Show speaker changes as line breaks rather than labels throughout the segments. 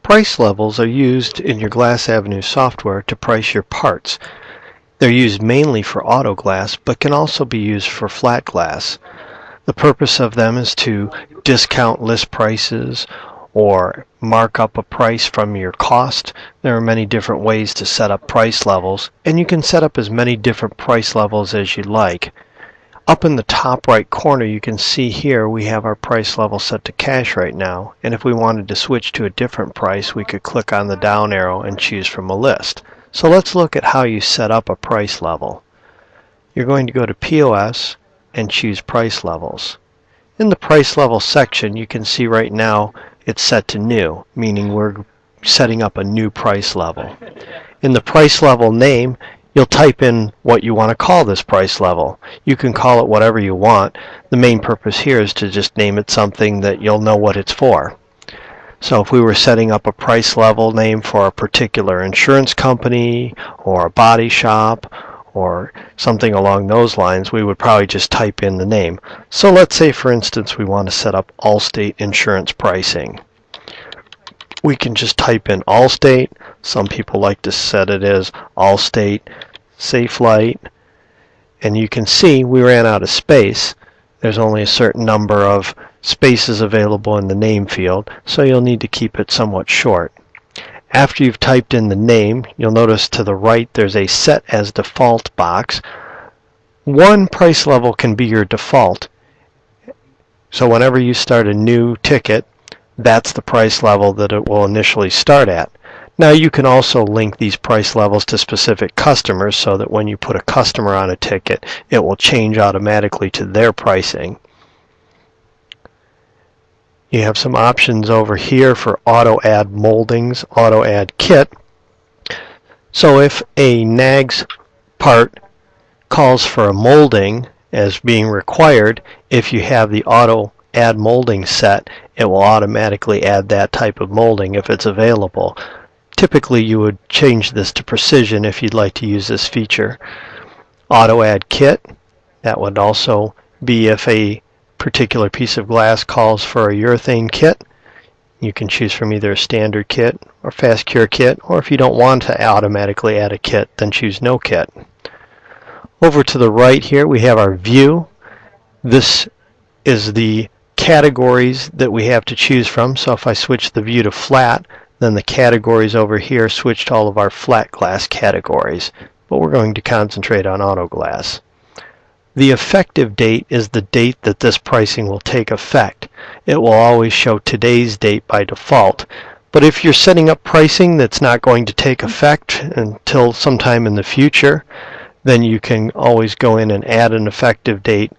Price levels are used in your Glas-Avenue software to price your parts. They're used mainly for auto glass, but can also be used for flat glass. The purpose of them is to discount list prices or mark up a price from your cost. There are many different ways to set up price levels, and you can set up as many different price levels as you like. Up in the top right corner, you can see here we have our price level set to cash right now, and if we wanted to switch to a different price, we could click on the down arrow and choose from a list. So let's look at how you set up a price level. You're going to go to POS and choose price levels. In the price level section, you can see right now it's set to new, meaning we're setting up a new price level. In the price level name, you'll type in what you want to call this price level. You can call it whatever you want. The main purpose here is to just name it something that you'll know what it's for. So if we were setting up a price level name for a particular insurance company or a body shop or something along those lines, we would probably just type in the name. So let's say, for instance, we want to set up Allstate insurance pricing. We can just type in Allstate. Some people like to set it as Allstate Safelite, and you can see we ran out of space. There's only a certain number of spaces available in the name field, so you'll need to keep it somewhat short. After you've typed in the name, you'll notice to the right there's a Set as Default box. One price level can be your default, so whenever you start a new ticket, that's the price level that it will initially start at. Now you can also link these price levels to specific customers so that when you put a customer on a ticket, it will change automatically to their pricing. You have some options over here for auto add moldings, auto add kit. So if a NAGS part calls for a molding as being required, if you have the auto add molding set, it will automatically add that type of molding if it's available. Typically you would change this to precision if you'd like to use this feature. Auto add kit, that would also be if a particular piece of glass calls for a urethane kit. You can choose from either a standard kit or fast cure kit, or if you don't want to automatically add a kit, then choose no kit. Over to the right here we have our view. This is the categories that we have to choose from. So if I switch the view to flat, then the categories over here switch to all of our flat glass categories, but we're going to concentrate on auto glass. The effective date is the date that this pricing will take effect. It will always show today's date by default, but if you're setting up pricing that's not going to take effect until sometime in the future, then you can always go in and add an effective date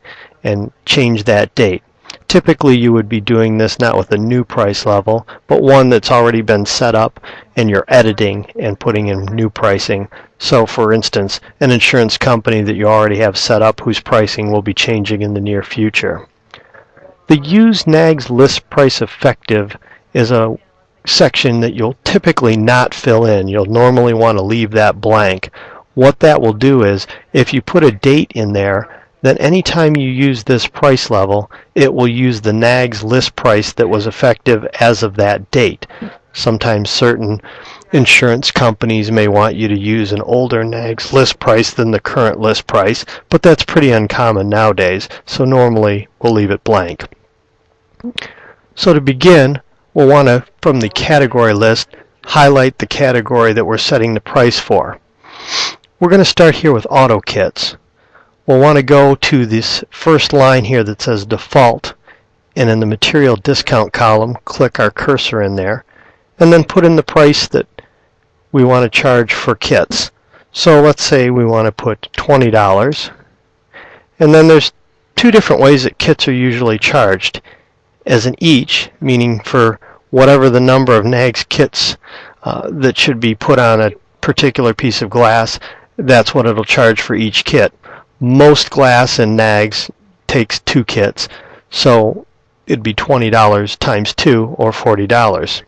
and change that date. Typically you would be doing this not with a new price level, but one that's already been set up and you're editing and putting in new pricing. So for instance, an insurance company that you already have set up whose pricing will be changing in the near future. The Use NAGS List Price Effective is a section that you'll typically not fill in. You'll normally want to leave that blank. What that will do is, if you put a date in there, then anytime you use this price level, it will use the NAGS list price that was effective as of that date. Sometimes certain insurance companies may want you to use an older NAGS list price than the current list price, but that's pretty uncommon nowadays, so normally we'll leave it blank. So to begin, we'll want to, from the category list, highlight the category that we're setting the price for. We're going to start here with auto kits. We'll want to go to this first line here that says default, and in the material discount column click our cursor in there and then put in the price that we want to charge for kits. So let's say we want to put $20, and then there's two different ways that kits are usually charged. As an each, meaning for whatever the number of NAGS kits that should be put on a particular piece of glass, that's what it'll charge for each kit. Most glass in NAGS takes 2 kits, so it'd be $20 times 2 or $40.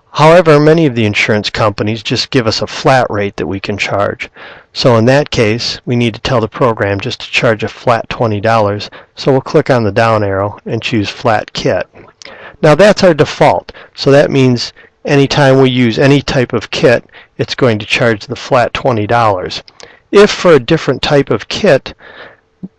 However, many of the insurance companies just give us a flat rate that we can charge. So in that case, we need to tell the program just to charge a flat $20. So we'll click on the down arrow and choose Flat Kit. Now that's our default. So that means anytime we use any type of kit, it's going to charge the flat $20. If for a different type of kit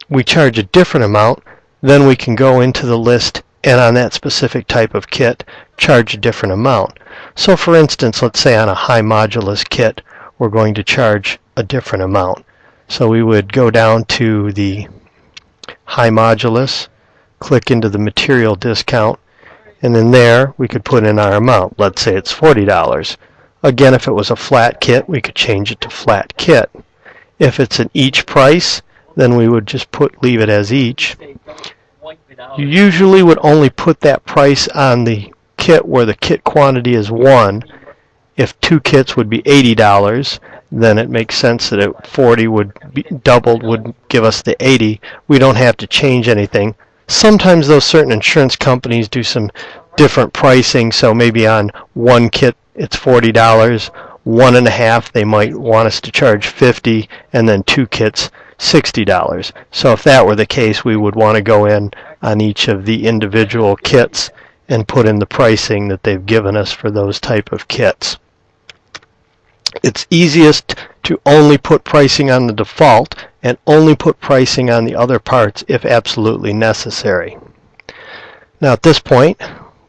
we charge a different amount, then we can go into the list and on that specific type of kit charge a different amount. So for instance, let's say on a high modulus kit we're going to charge a different amount. So we would go down to the high modulus, click into the material discount, and in there we could put in our amount. Let's say it's $40. Again, if it was a flat kit, we could change it to flat kit. If it's an each price, then we would just leave it as each. You usually would only put that price on the kit where the kit quantity is 1. If 2 kits would be $80, then it makes sense that 40 would be doubled, would give us the 80. We don't have to change anything. Sometimes those certain insurance companies do some different pricing, so maybe on 1 kit it's $40, 1.5 they might want us to charge $50, and then 2 kits $60. So if that were the case, we would want to go in on each of the individual kits and put in the pricing that they've given us for those type of kits. It's easiest to only put pricing on the default and only put pricing on the other parts if absolutely necessary. Now at this point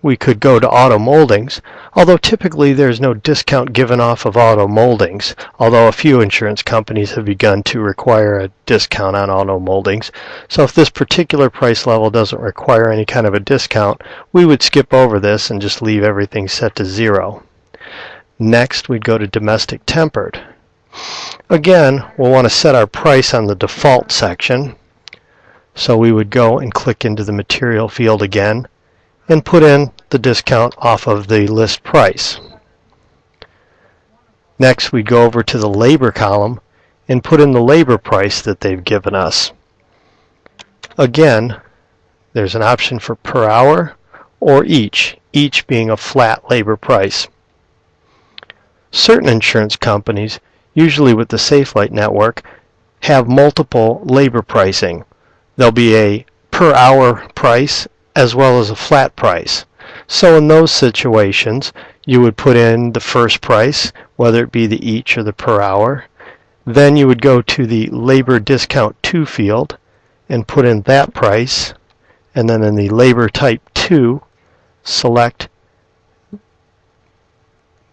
we could go to auto moldings, although typically there's no discount given off of auto moldings, although a few insurance companies have begun to require a discount on auto moldings. So if this particular price level doesn't require any kind of a discount, we would skip over this and just leave everything set to 0. Next we'd go to domestic tempered. Again, we'll want to set our price on the default section. So we would go and click into the material field again and put in the discount off of the list price. Next we'd go over to the labor column and put in the labor price that they've given us. Again, there's an option for per hour or each being a flat labor price. Certain insurance companies, usually with the SafeLight network, have multiple labor pricing. There'll be a per hour price as well as a flat price. So in those situations, you would put in the first price, whether it be the each or the per hour. Then you would go to the labor discount 2 field and put in that price, and then in the labor type 2, select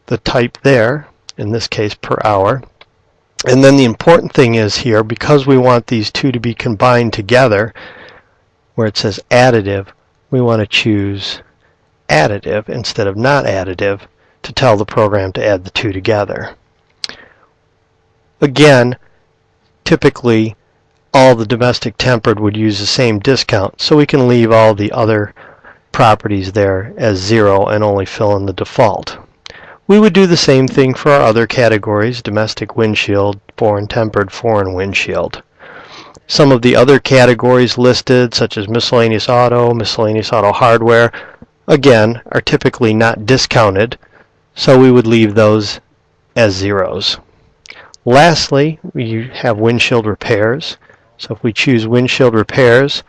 the type there, in this case per hour. And then the important thing is here, because we want these two to be combined together, where it says additive, we want to choose additive instead of not additive to tell the program to add the two together. Again, typically all the domestic tempered would use the same discount, so we can leave all the other properties there as 0 and only fill in the default. We would do the same thing for our other categories: domestic windshield, foreign tempered, foreign windshield. Some of the other categories listed, such as miscellaneous auto hardware, again, are typically not discounted, so we would leave those as 0s. Lastly, we have windshield repairs. So if we choose windshield repairs,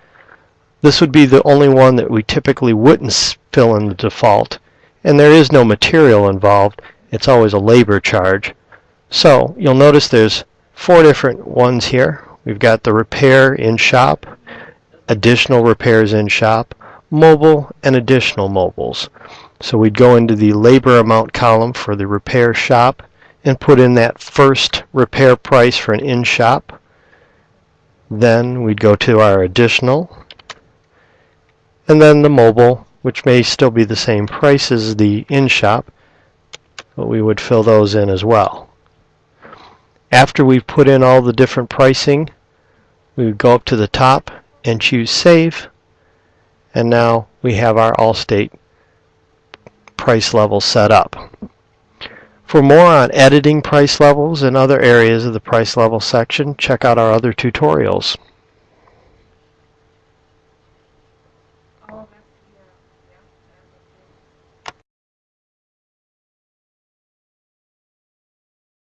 this would be the only one that we typically wouldn't fill in the default, and there is no material involved. It's always a labor charge. So you'll notice there's 4 different ones here. We've got the repair in shop, additional repairs in shop, mobile, and additional mobiles. So we'd go into the labor amount column for the repair shop and put in that first repair price for an in shop. Then we'd go to our additional, and then the mobile, which may still be the same price as the in shop, but we would fill those in as well. After we've put in all the different pricing, we would go up to the top and choose Save, and now we have our Allstate price level set up. For more on editing price levels and other areas of the price level section, check out our other tutorials.